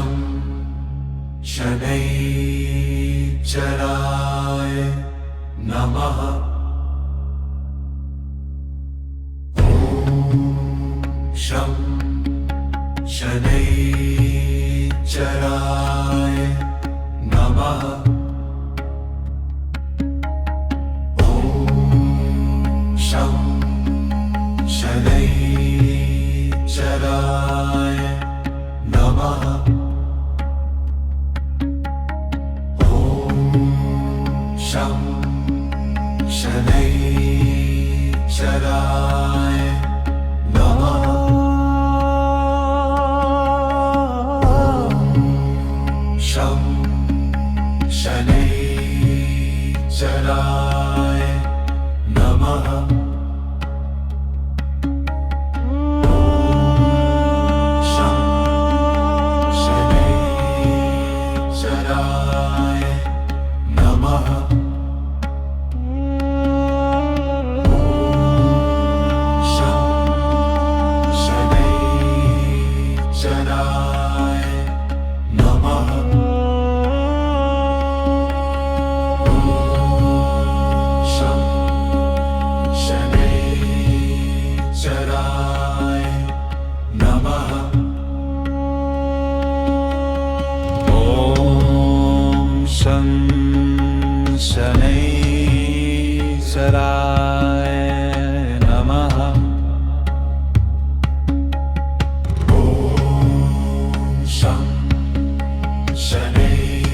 शं शनैश्चराय नमः। शं शनैश्चराय नमः। शं शनैश्चराय नमः। शं शनैश्चराय नमः। शं शनैश्चराय नमः। शं शनैश्चराय नमः। शं शनैश्चराय नमः। शं शनैश्चराय नमः। ॐ शं शनैश्चराय नमः। ॐ शं शनैश्चराय नमः। ॐ शं शनैश्चराय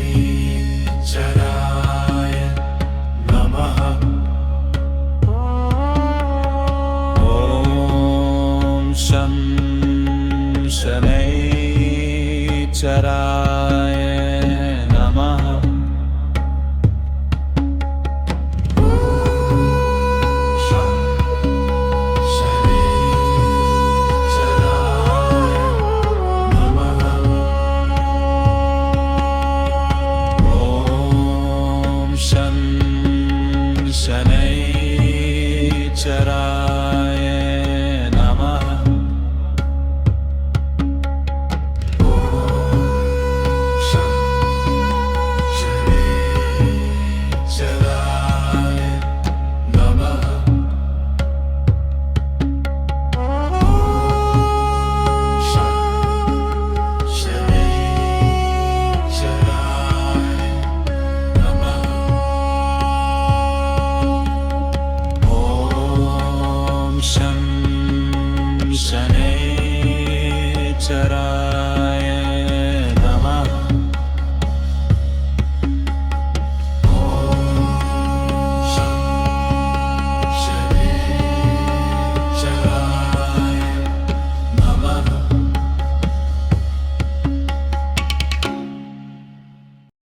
नमः। शं शनैश्चराय नमः। ॐ शं शनैश्चराय नमः। शं शनैश्चराय नमः। शं शनैश्चराय नमः। ॐ शं शनैश्चराय